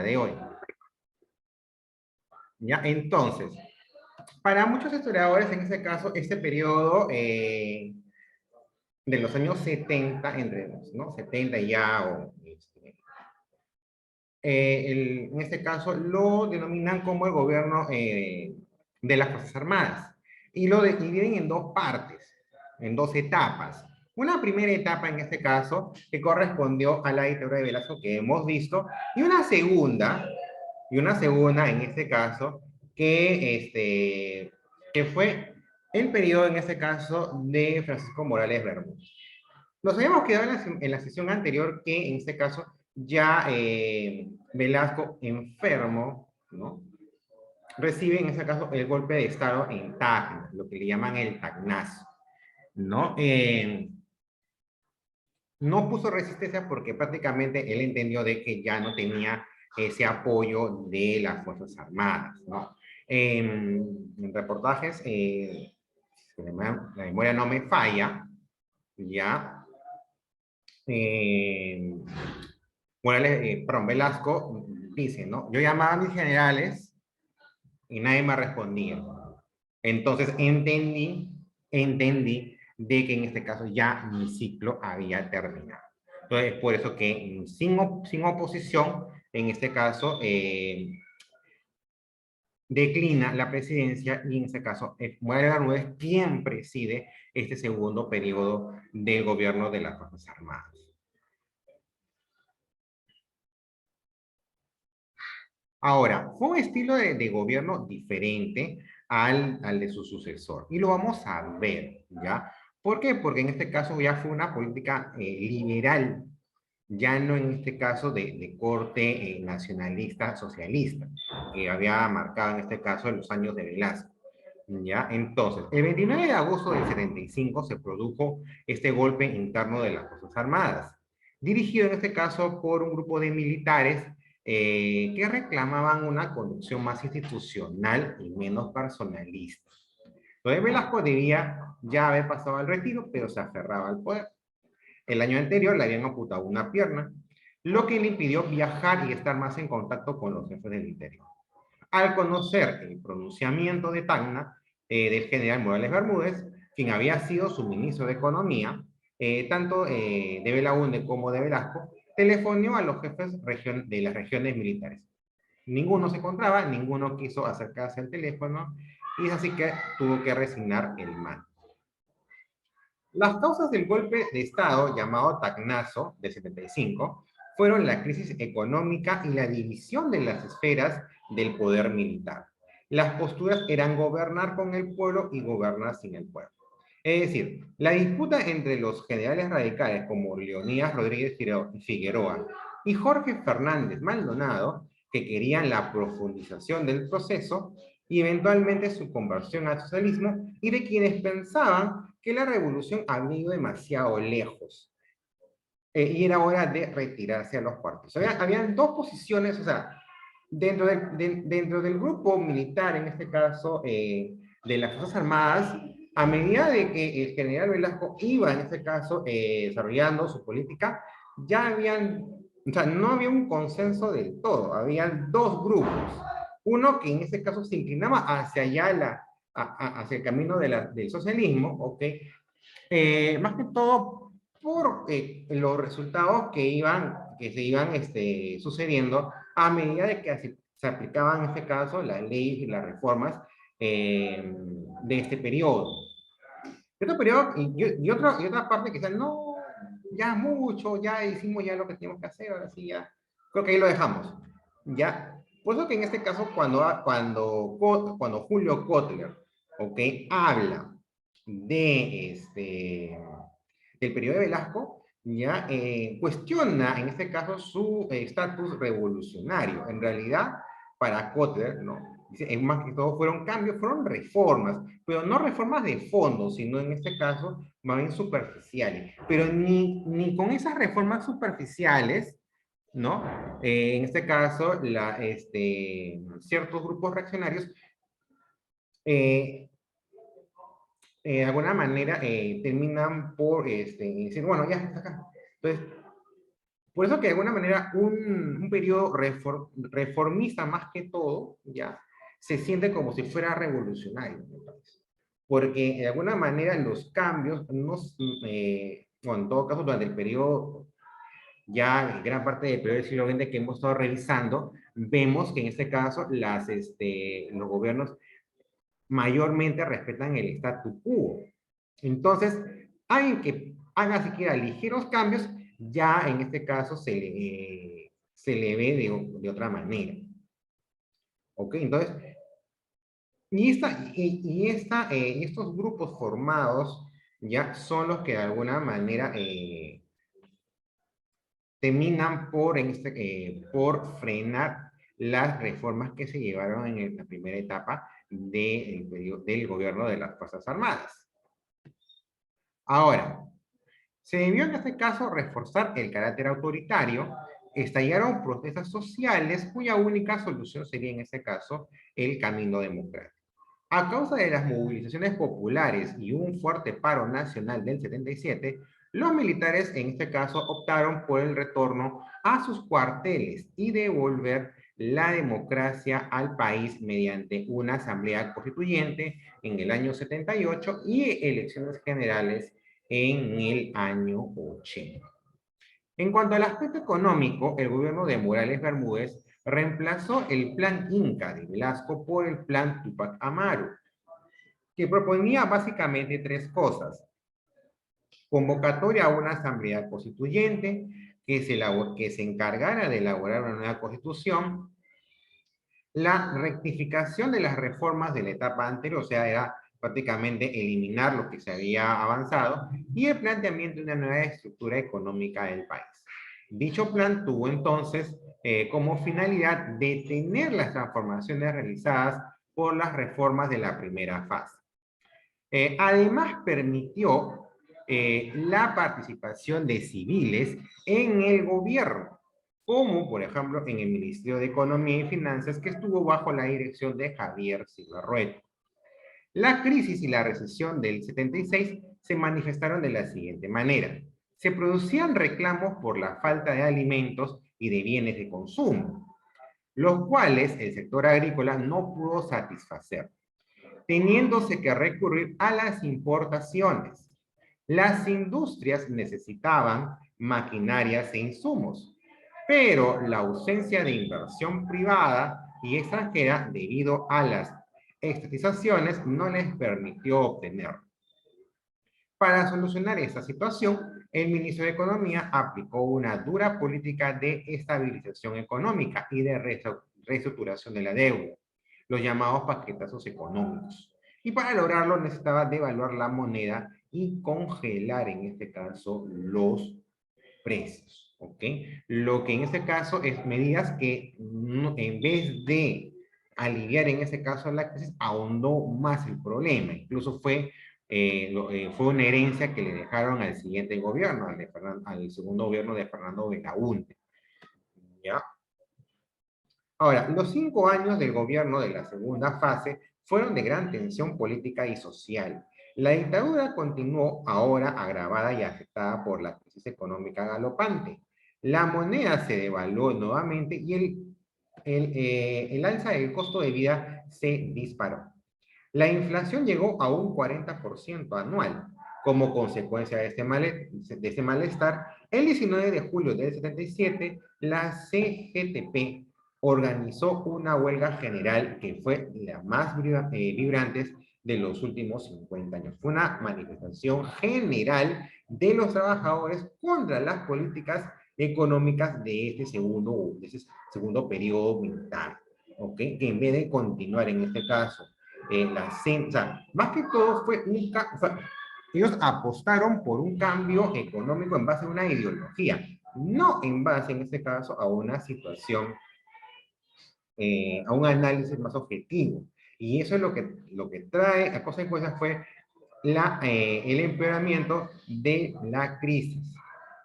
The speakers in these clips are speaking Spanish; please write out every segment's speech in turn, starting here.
de hoy. ¿Ya? Entonces, para muchos historiadores, en este caso, este periodo de los años 70, entre los, ¿no? 70 ya, o, en este caso, lo denominan como el gobierno de las Fuerzas Armadas. Y lo dividen en dos partes, en dos etapas. Una primera etapa, en este caso, que correspondió a la dictadura de Velasco, que hemos visto, y una segunda, en este caso, que fue el periodo, en este caso, de Francisco Morales Bermúdez. Nos habíamos quedado en la sesión anterior que, en este caso, ya Velasco, enfermo, ¿no? Recibe, en este caso, el golpe de Estado en Tacna, lo que le llaman el Tacnazo, ¿no? No puso resistencia porque prácticamente él entendió de que ya no tenía ese apoyo de las Fuerzas Armadas, ¿no? En reportajes, la memoria no me falla, ya, Morales, perdón, Velasco dice, ¿no? Yo llamaba a mis generales y nadie me respondía. Entonces entendí de que en este caso ya mi ciclo había terminado. Entonces, por eso que sin oposición, en este caso, declina la presidencia y en este caso Morales Bermúdez quien preside este segundo periodo del gobierno de las Fuerzas Armadas. Ahora, fue un estilo de gobierno diferente al de su sucesor. Y lo vamos a ver, ¿ya? ¿Por qué? Porque en este caso ya fue una política liberal, ya no en este caso de corte nacionalista, socialista, que había marcado en este caso en los años de Velasco. ¿Ya? Entonces, el 29 de agosto del 75 se produjo este golpe interno de las Fuerzas Armadas, dirigido en este caso por un grupo de militares que reclamaban una conducción más institucional y menos personalista. Entonces, Velasco debía ya haber pasado al retiro, pero se aferraba al poder. El año anterior le habían amputado una pierna, lo que le impidió viajar y estar más en contacto con los jefes del interior. Al conocer el pronunciamiento de Tacna del general Morales Bermúdez, quien había sido su ministro de Economía, tanto de Belaúnde como de Velasco, telefonó a los jefes de las regiones militares. Ninguno se encontraba, ninguno quiso acercarse al teléfono, y es así que tuvo que resignar el mando. Las causas del golpe de Estado llamado Tacnazo de 75 fueron la crisis económica y la división de las esferas del poder militar. Las posturas eran gobernar con el pueblo y gobernar sin el pueblo. Es decir, la disputa entre los generales radicales como Leonidas Rodríguez Figueroa y Jorge Fernández Maldonado, que querían la profundización del proceso y eventualmente su conversión al socialismo, y de quienes pensaban que la revolución había ido demasiado lejos y era hora de retirarse a los cuartos. Habían dos posiciones, o sea, dentro del grupo militar, en este caso, de las Fuerzas Armadas, a medida de que el general Velasco iba, en este caso, desarrollando su política, ya habían, o sea, no había un consenso del todo, habían dos grupos. Uno que en este caso se inclinaba hacia allá, hacia el camino del socialismo, ¿ok? Más que todo por los resultados que se iban sucediendo a medida de que se aplicaban en este caso las leyes y las reformas de este periodo. Y otra parte que decían, no, ya mucho, ya hicimos ya lo que teníamos que hacer, ahora sí ya, creo que ahí lo dejamos. Ya, por eso que en este caso cuando Julio Kotler, ok, habla del periodo de Velasco, ya cuestiona en este caso su estatus revolucionario. En realidad, para Kotler, ¿no? Dice, más que todo fueron cambios, fueron reformas, pero no reformas de fondo, sino en este caso más bien superficiales. Pero ni con esas reformas superficiales, ¿no? En este caso, ciertos grupos reaccionarios de alguna manera terminan por decir, bueno, ya está acá. Entonces, Por eso que de alguna manera un periodo reformista más que todo, ya, se siente como si fuera revolucionario, me parece. Porque de alguna manera los cambios, bueno, en todo caso, durante el periodo, ya gran parte del periodo del siglo XX que hemos estado revisando, vemos que en este caso los gobiernos mayormente respetan el statu quo. Entonces, alguien que haga siquiera ligeros cambios, ya en este caso se le ve de otra manera. ¿Ok? Entonces, estos grupos formados ya son los que de alguna manera terminan por frenar las reformas que se llevaron en la primera etapa del gobierno de las Fuerzas Armadas. Ahora, se debió en este caso reforzar el carácter autoritario, estallaron protestas sociales cuya única solución sería en este caso el camino democrático. A causa de las movilizaciones populares y un fuerte paro nacional del 77, los militares en este caso optaron por el retorno a sus cuarteles y devolver la democracia al país mediante una asamblea constituyente en el año 78 y elecciones generales en el año 80. En cuanto al aspecto económico, el gobierno de Morales Bermúdez reemplazó el plan Inca de Velasco por el plan Tupac Amaru, que proponía básicamente tres cosas: convocatoria a una asamblea constituyente que se encargara de elaborar una nueva constitución, la rectificación de las reformas de la etapa anterior, o sea, era prácticamente eliminar lo que se había avanzado, y el planteamiento de una nueva estructura económica del país. Dicho plan tuvo entonces como finalidad detener las transformaciones realizadas por las reformas de la primera fase. Además, permitió la participación de civiles en el gobierno, como por ejemplo en el Ministerio de Economía y Finanzas, que estuvo bajo la dirección de Javier Silva Rueto. La crisis y la recesión del 76 se manifestaron de la siguiente manera. Se producían reclamos por la falta de alimentos y de bienes de consumo, los cuales el sector agrícola no pudo satisfacer, teniéndose que recurrir a las importaciones. Las industrias necesitaban maquinarias e insumos, pero la ausencia de inversión privada y extranjera debido a las estatizaciones no les permitió obtenerlo. Para solucionar esta situación, el ministro de Economía aplicó una dura política de estabilización económica y de reestructuración de la deuda, los llamados paquetazos económicos. Y para lograrlo necesitaba devaluar la moneda y congelar en este caso los precios. ¿Ok? Lo que en este caso es medidas que en vez de aliviar en este caso la crisis, ahondó más el problema. Incluso fue una herencia que le dejaron al siguiente gobierno, al segundo gobierno de Fernando Belaúnde. ¿Ya? Ahora, los 5 años del gobierno de la segunda fase fueron de gran tensión política y social. La dictadura continuó ahora agravada y afectada por la crisis económica galopante. La moneda se devaluó nuevamente y el alza del costo de vida se disparó. La inflación llegó a un 40% anual. Como consecuencia de este malestar, el 19 de julio del 77, la CGTP organizó una huelga general que fue la más vibrante de los últimos 50 años. Fue una manifestación general de los trabajadores contra las políticas económicas de ese segundo periodo militar, ¿ok? Que en vez de continuar en este caso, o sea, más que todo fue o sea, ellos apostaron por un cambio económico en base a una ideología, no en base, en este caso, a una situación, a un análisis más objetivo. Y eso es lo que trae a consecuencia fue el empeoramiento de la crisis.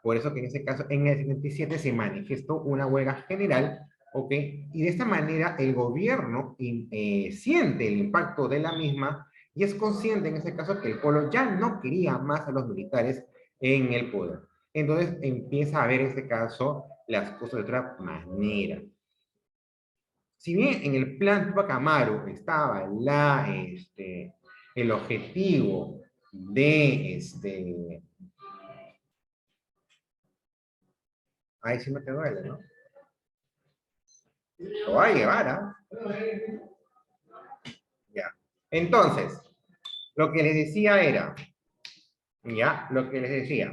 Por eso que en ese caso, en el 77 se manifestó una huelga general, ¿ok? Y de esta manera el gobierno siente el impacto de la misma y es consciente en ese caso que el pueblo ya no quería más a los militares en el poder. Entonces empieza a ver en este caso las cosas de otra manera. Si bien en el plan Tupac Amaru estaba el objetivo de, ahí sí me quedó él, ¿no? Lo va a llevar, ¿ah? Ya. Entonces, lo que les decía era, ya, lo que les decía.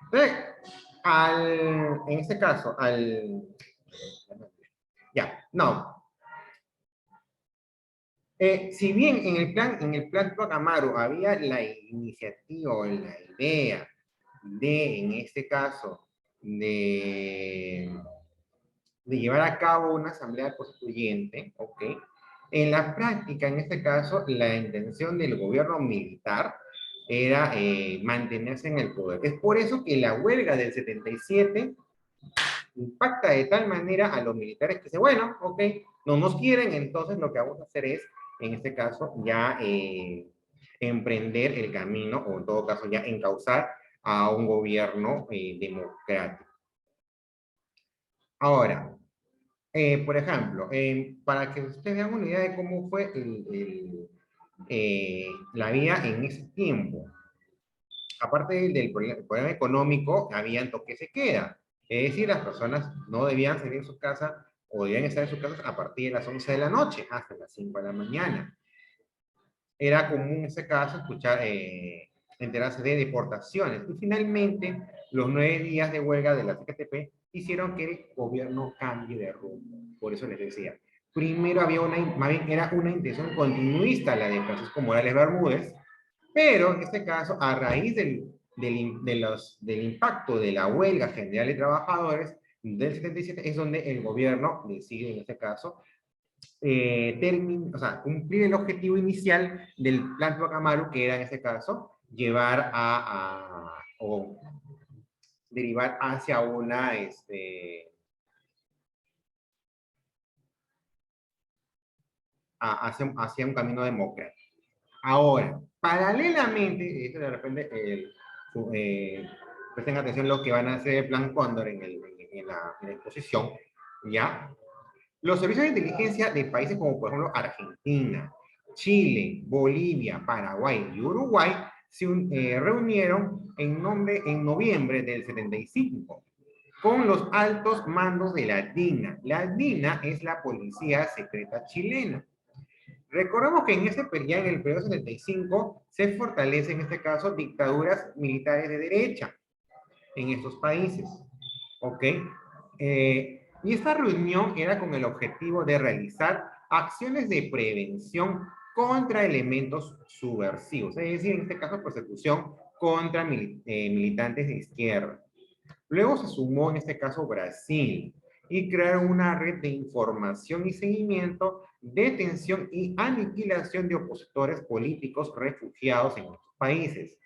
Entonces, en este caso, ya, no. Si bien en el plan Tupac Amaru había la iniciativa o la idea de, en este caso, de llevar a cabo una asamblea constituyente, ¿ok? En la práctica, en este caso, la intención del gobierno militar era mantenerse en el poder. Es por eso que la huelga del 77 impacta de tal manera a los militares que dice, bueno, ok, no nos quieren, entonces lo que vamos a hacer es, en este caso, ya emprender el camino, o en todo caso, ya encauzar a un gobierno democrático. Ahora, por ejemplo, para que ustedes vean una idea de cómo fue la vida en ese tiempo, aparte del problema económico, había toque se queda. Es decir, las personas no debían salir de su casa o debían estar en sus casas a partir de las 11 de la noche hasta las 5 de la mañana. Era común en ese caso escuchar, enterarse de deportaciones. Y finalmente, los 9 días de huelga de la CGTP hicieron que el gobierno cambie de rumbo. Por eso les decía, primero había más bien era una intención continuista la de Francisco Morales Bermúdez, pero en este caso, a raíz del impacto de la huelga general de trabajadores del 77, es donde el gobierno decide, en este caso, o sea, cumplir el objetivo inicial del plan Tuacamaru, que era en este caso llevar o derivar hacia hacia un camino democrático. Ahora, paralelamente, esto de repente, presten atención lo que van a hacer el plan Cóndor en la exposición, ¿ya? Los servicios de inteligencia de países como, por ejemplo, Argentina, Chile, Bolivia, Paraguay y Uruguay se reunieron en noviembre del 75 con los altos mandos de la DINA. La DINA es la policía secreta chilena. Recordemos que en ese periodo, en el periodo 75, se fortalecen, en este caso, dictaduras militares de derecha en estos países. ¿Ok? Y esta reunión era con el objetivo de realizar acciones de prevención contra elementos subversivos, es decir, en este caso, persecución contra militantes de izquierda. Luego se sumó, en este caso, Brasil y crearon una red de información y seguimiento, detención y aniquilación de opositores políticos refugiados en otros países.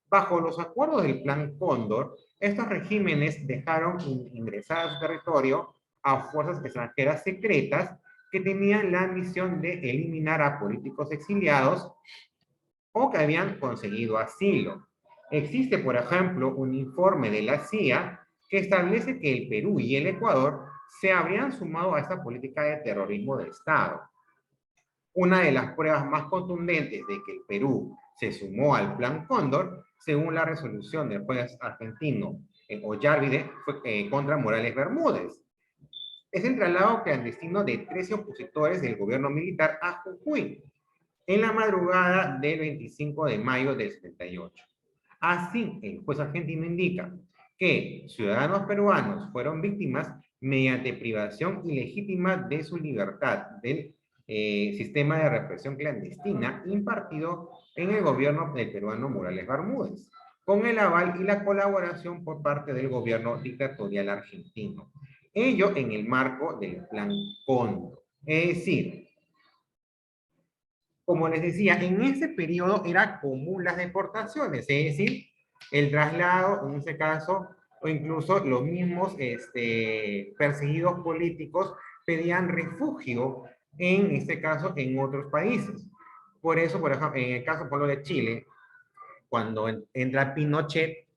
Bajo los acuerdos del Plan Cóndor, estos regímenes dejaron ingresar a su territorio a fuerzas extranjeras secretas que tenían la misión de eliminar a políticos exiliados o que habían conseguido asilo. Existe, por ejemplo, un informe de la CIA que establece que el Perú y el Ecuador se habrían sumado a esta política de terrorismo de Estado. Una de las pruebas más contundentes de que el Perú se sumó al Plan Cóndor, según la resolución del juez argentino Ollarvide, fue contra Morales Bermúdez. Es el traslado clandestino de 13 opositores del gobierno militar a Jujuy en la madrugada del 25 de mayo del 78. Así, el juez argentino indica que ciudadanos peruanos fueron víctimas mediante privación ilegítima de su libertad del sistema de represión clandestina impartido en el gobierno del peruano Morales Bermúdez, con el aval y la colaboración por parte del gobierno dictatorial argentino. Ello en el marco del Plan Cóndor. Es decir, como les decía, en ese periodo era común las deportaciones, es decir, el traslado, en ese caso, o incluso los mismos perseguidos políticos pedían refugio, en este caso, en otros países. Por eso, por ejemplo, en el caso por lo de Chile, cuando entra Pinochet,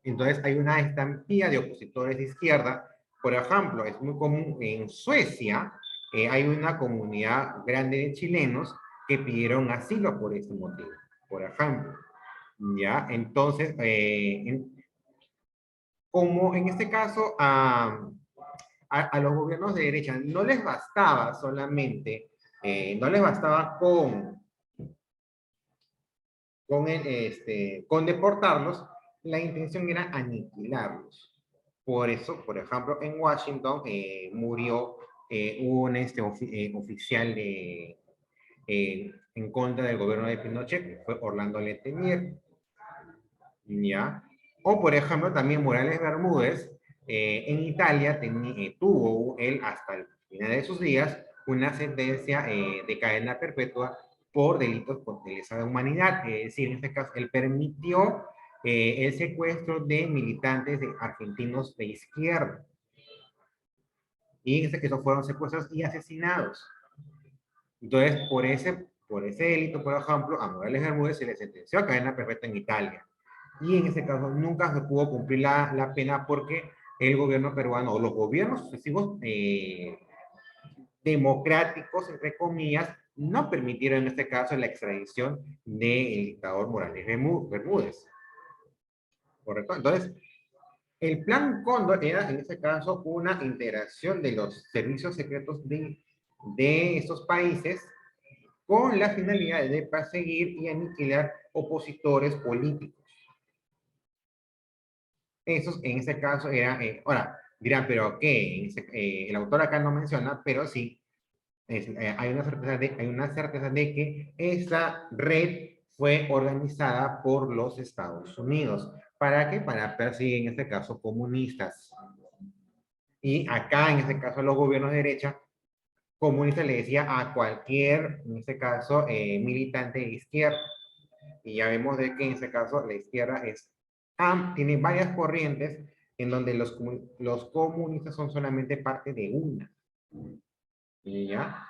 Entonces hay una estampilla de opositores de izquierda. Por ejemplo, es muy común en Suecia, hay una comunidad grande de chilenos que pidieron asilo por este motivo, por ejemplo. ¿Ya? Entonces, como en este caso a los gobiernos de derecha no les bastaba solamente, no les bastaba con deportarlos, la intención era aniquilarlos. Por eso, por ejemplo, en Washington murió un oficial en contra del gobierno de Pinochet, que fue Orlando Letelier, ¿ya? O, por ejemplo, también Morales Bermúdez, en Italia, tuvo él hasta el final de sus días una sentencia de cadena perpetua por delitos contra la humanidad. Es decir, en este caso, él permitió el secuestro de militantes argentinos de izquierda. Y en este caso fueron secuestrados y asesinados. Entonces, por ese delito, por ejemplo, a Morales Bermúdez se le sentenció a cadena perpetua en Italia. Y en ese caso nunca se pudo cumplir la pena porque el gobierno peruano o los gobiernos sucesivos democráticos, entre comillas, no permitieron en este caso la extradición del dictador Morales Bermúdez. ¿Correcto? Entonces, el Plan Cóndor era en este caso una integración de los servicios secretos de estos países con la finalidad de perseguir y aniquilar opositores políticos. Esos en ese caso era, ahora, dirán, pero ¿qué? El autor acá no menciona, pero sí, hay una certeza de que esa red fue organizada por los Estados Unidos. ¿Para qué? Para perseguir, en este caso, comunistas. Y acá, en este caso, los gobiernos de derecha comunista le decía a cualquier, en este caso, militante de izquierda. Y ya vemos de que en este caso la izquierda tiene varias corrientes en donde los comunistas son solamente parte de una. ¿Ya?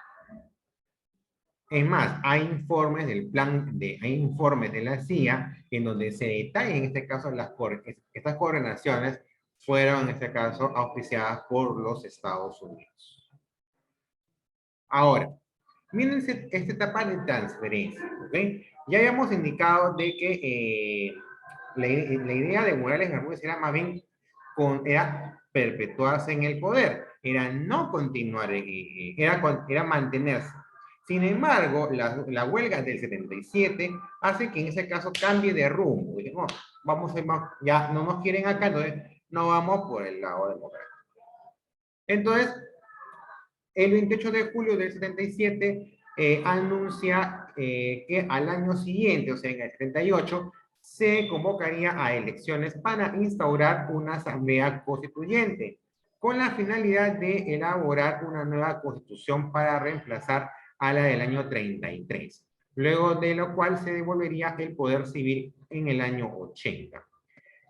Es más, hay informes de la CIA en donde se detalla en este caso estas coordinaciones fueron en este caso auspiciadas por los Estados Unidos. Ahora, miren esta etapa de transferencia, ¿ok? Ya habíamos indicado de que la idea de Morales Bermúdez era más bien era perpetuarse en el poder, era no continuar, era mantenerse. Sin embargo, la huelga del 77 hace que en ese caso cambie de rumbo. No, ya no nos quieren acá, entonces no vamos por el lado democrático. Entonces, el 28 de julio del 77 anuncia que al año siguiente, o sea, en el 78, se convocaría a elecciones para instaurar una asamblea constituyente, con la finalidad de elaborar una nueva constitución para reemplazar a la del año 33, luego de lo cual se devolvería el poder civil en el año 80.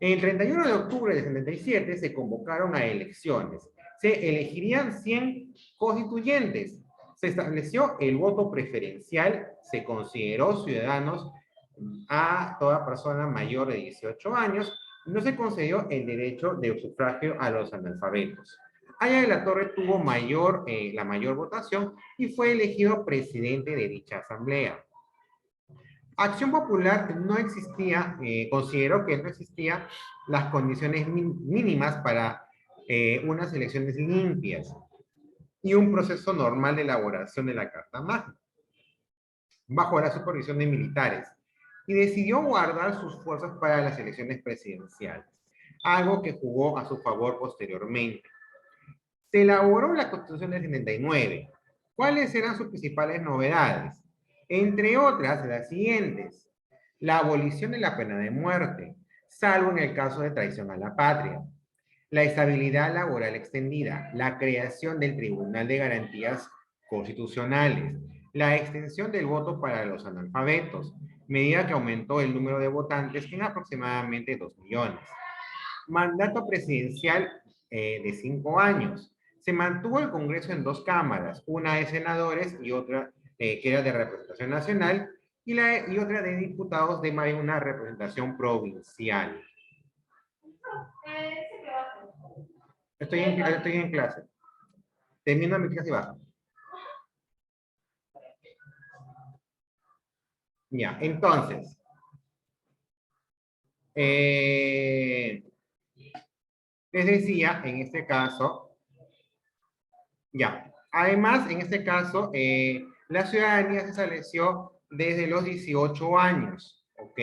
El 31 de octubre de 77 se convocaron a elecciones. Se elegirían 100 constituyentes. Se estableció el voto preferencial, se consideró ciudadanos a toda persona mayor de 18 años, no se concedió el derecho de sufragio a los analfabetos. Aya de la Torre tuvo la mayor votación y fue elegido presidente de dicha asamblea. Acción Popular no existía, consideró que no existían las condiciones mínimas para unas elecciones limpias y un proceso normal de elaboración de la Carta Magna, bajo la supervisión de militares, y decidió guardar sus fuerzas para las elecciones presidenciales, algo que jugó a su favor posteriormente. Se elaboró la Constitución del 79. ¿Cuáles eran sus principales novedades? Entre otras, las siguientes: la abolición de la pena de muerte, salvo en el caso de traición a la patria, la estabilidad laboral extendida, la creación del Tribunal de Garantías Constitucionales, la extensión del voto para los analfabetos, medida que aumentó el número de votantes en aproximadamente 2 millones. Mandato presidencial de 5 años. Se mantuvo el Congreso en 2 cámaras, una de senadores y otra que era de representación nacional, y otra de diputados de una representación provincial. Estoy en clase. Termino mi clase y bajo. Ya, entonces. Les decía, en este caso, ya. Además, en este caso, la ciudadanía se estableció desde los 18 años, ¿ok?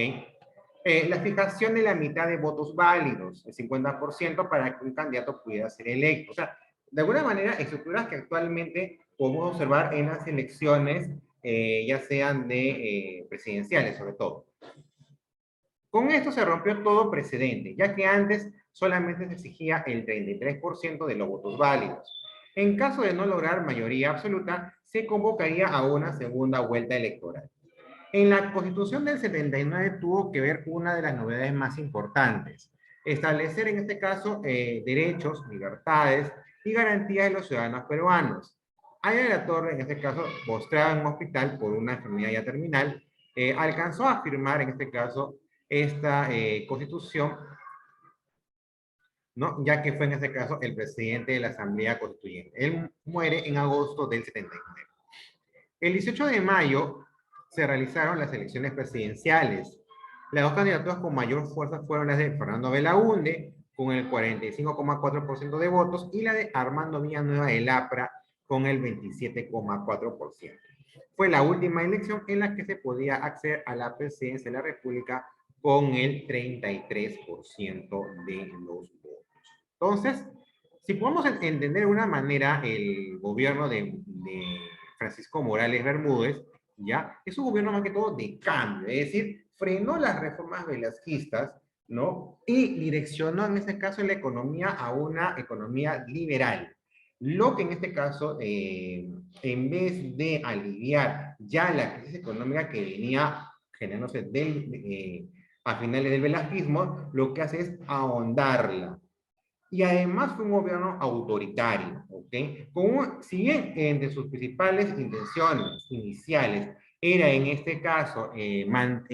La fijación de la mitad de votos válidos, el 50%, para que un candidato pudiera ser electo. O sea, de alguna manera, estructuras que actualmente podemos observar en las elecciones, ya sean de presidenciales, sobre todo. Con esto se rompió todo precedente, ya que antes solamente se exigía el 33% de los votos válidos. En caso de no lograr mayoría absoluta, se convocaría a una segunda vuelta electoral. En la Constitución del 79 tuvo que ver una de las novedades más importantes, establecer en este caso derechos, libertades y garantías de los ciudadanos peruanos. Aya de la Torre, en este caso, postrada en un hospital por una enfermedad ya terminal, alcanzó a firmar en este caso esta constitución, ¿no? Ya que fue en este caso el presidente de la Asamblea Constituyente. Él muere en agosto del 79. El 18 de mayo se realizaron las elecciones presidenciales. Las dos candidaturas con mayor fuerza fueron las de Fernando Belaúnde, con el 45,4% de votos, y la de Armando Villanueva del APRA, con el 27,4%. Fue la última elección en la que se podía acceder a la presidencia de la República con el 33% de los votos. Entonces, si podemos entender de una manera el gobierno de Francisco Morales Bermúdez, ¿ya? Es un gobierno más que todo de cambio, es decir, frenó las reformas velasquistas, ¿no? Y direccionó en este caso la economía a una economía liberal. Lo que en este caso, en vez de aliviar ya la crisis económica que venía generándose a finales del velasquismo, lo que hace es ahondarla. Y además fue un gobierno autoritario, ¿ok? Si bien entre sus principales intenciones iniciales era en este caso llevar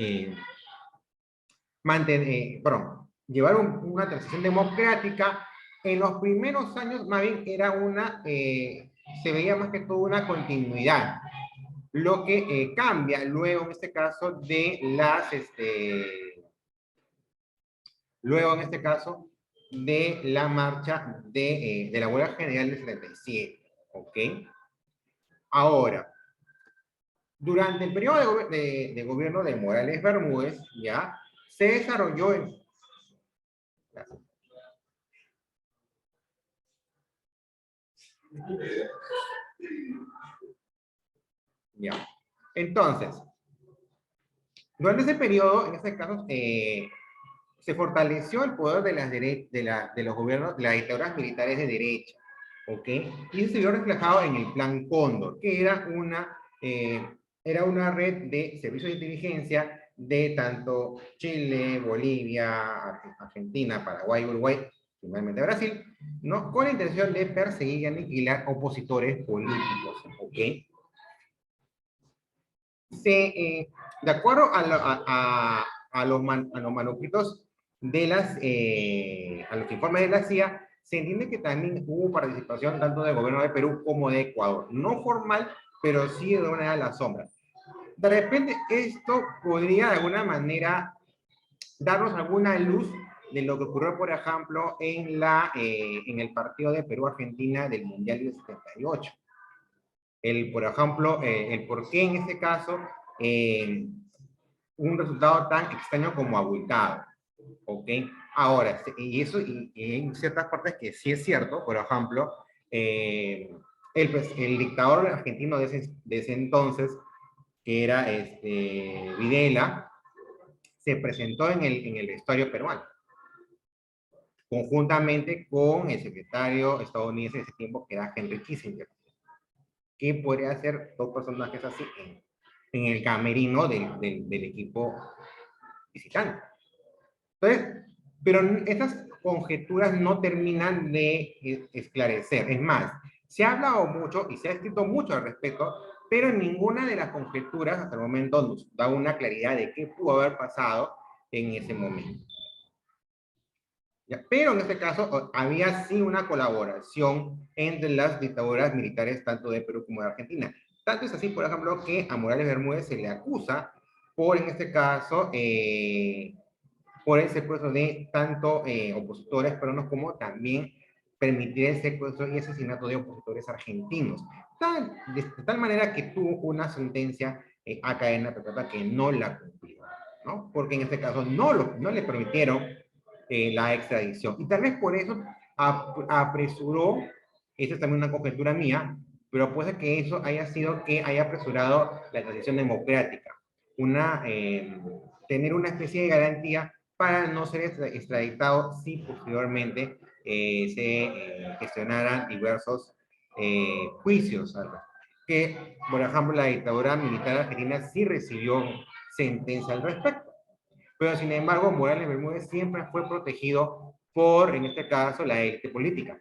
una transición democrática, en los primeros años más bien era se veía más que todo una continuidad, lo que cambia luego en este caso luego en este caso de la marcha de la huelga general del 77, ¿ok? Ahora, durante el periodo de gobierno de Morales Bermúdez, ya, se desarrolló ya. Entonces, durante ese periodo, en este caso, se fortaleció el poder de los gobiernos, de las dictaduras militares de derecha, ¿ok? Y eso se vio reflejado en el Plan Cóndor, que era una red de servicios de inteligencia de tanto Chile, Bolivia, Argentina, Paraguay, Uruguay, finalmente Brasil, ¿no? Con la intención de perseguir y aniquilar opositores políticos, ¿ok? De acuerdo a los manuscritos a los informes de la CIA, se entiende que también hubo participación tanto del gobierno de Perú como de Ecuador. No formal, pero sí de una de las sombras. De repente, esto podría de alguna manera darnos alguna luz de lo que ocurrió, por ejemplo, en el partido de Perú-Argentina del Mundial del 78. Por ejemplo, el por qué en este caso un resultado tan extraño como abultado, ¿ok? Ahora, y en ciertas partes que sí es cierto, por ejemplo, el dictador argentino de ese entonces, que era Videla, se presentó en el vestuario peruano, conjuntamente con el secretario estadounidense de ese tiempo, que era Henry Kissinger. ¿Qué podría hacer dos personajes así en el camerino del equipo visitante? Entonces, pero estas conjeturas no terminan de esclarecer. Es más, se ha hablado mucho y se ha escrito mucho al respecto, pero ninguna de las conjeturas hasta el momento nos da una claridad de qué pudo haber pasado en ese momento. ¿ya? Pero en este caso había sí una colaboración entre las dictaduras militares tanto de Perú como de Argentina. Tanto es así, por ejemplo, que a Morales Bermúdez se le acusa por, en este caso, por el secuestro de tanto opositores peruanos como también permitir el secuestro y asesinato de opositores argentinos. De tal manera que tuvo una sentencia a cadena perpetua que no la cumplió, ¿no? Porque en este caso no le permitieron la extradición. Y tal vez por eso apresuró, esa es también una conjetura mía, pero puede que eso haya sido que haya apresurado la transición democrática, tener una especie de garantía para no ser extraditado si posteriormente se gestionaran diversos juicios. Que, por ejemplo, la dictadura militar argentina sí recibió sentencia al respecto. Pero, sin embargo, Morales Bermúdez siempre fue protegido por, en este caso, la élite política.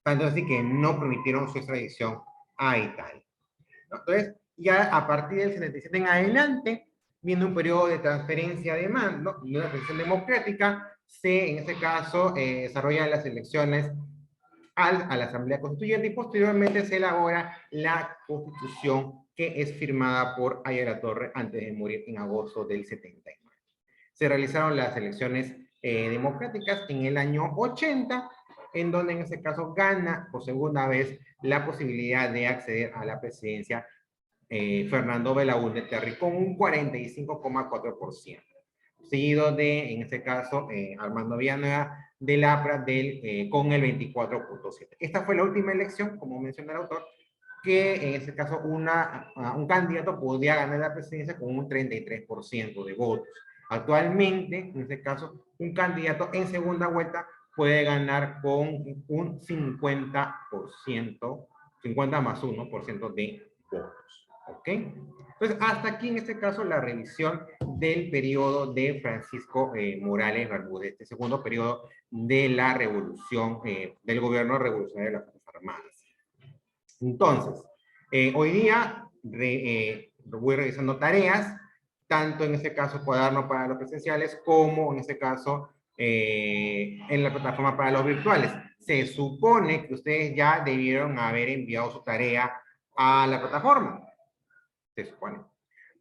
Tanto así que no permitieron su extradición a Italia. Entonces, ya a partir del 77 en adelante, viene un periodo de transferencia de mando, de una transición democrática, en este caso, desarrollan las elecciones a la Asamblea Constituyente y posteriormente se elabora la Constitución que es firmada por Aya Torre antes de morir en agosto del 79. Se realizaron las elecciones democráticas en el año 80, en donde en este caso gana por segunda vez la posibilidad de acceder a la presidencia Fernando Belaúnde Terry con un 45,4%, seguido de, en este caso, Armando Villanueva del APRA con el 24,7%. Esta fue la última elección, como menciona el autor, que en este caso un candidato podía ganar la presidencia con un 33% de votos. Actualmente, en este caso, un candidato en segunda vuelta puede ganar con un 50%, 50 más 1% de votos. ¿Ok? Entonces, hasta aquí en este caso la revisión del periodo de Francisco Morales Bermúdez, este segundo periodo de la revolución, del gobierno revolucionario de las Fuerzas Armadas. Entonces, hoy día voy revisando tareas, tanto en este caso cuaderno para los presenciales, como en este caso en la plataforma para los virtuales. Se supone que ustedes ya debieron haber enviado su tarea a la plataforma. Se supone.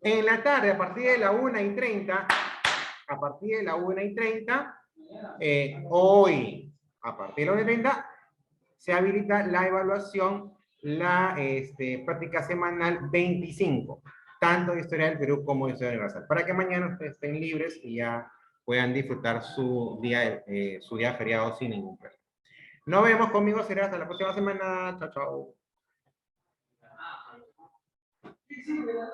En la tarde, a partir de la 1:30, a partir de la 1:30, hoy, a partir de la 1:30, se habilita la evaluación, la práctica semanal 25, tanto de Historia del Perú como de Historia Universal, para que mañana ustedes estén libres y ya puedan disfrutar su día feriado sin ningún problema. Nos vemos, conmigo será hasta la próxima semana. Chao, chao.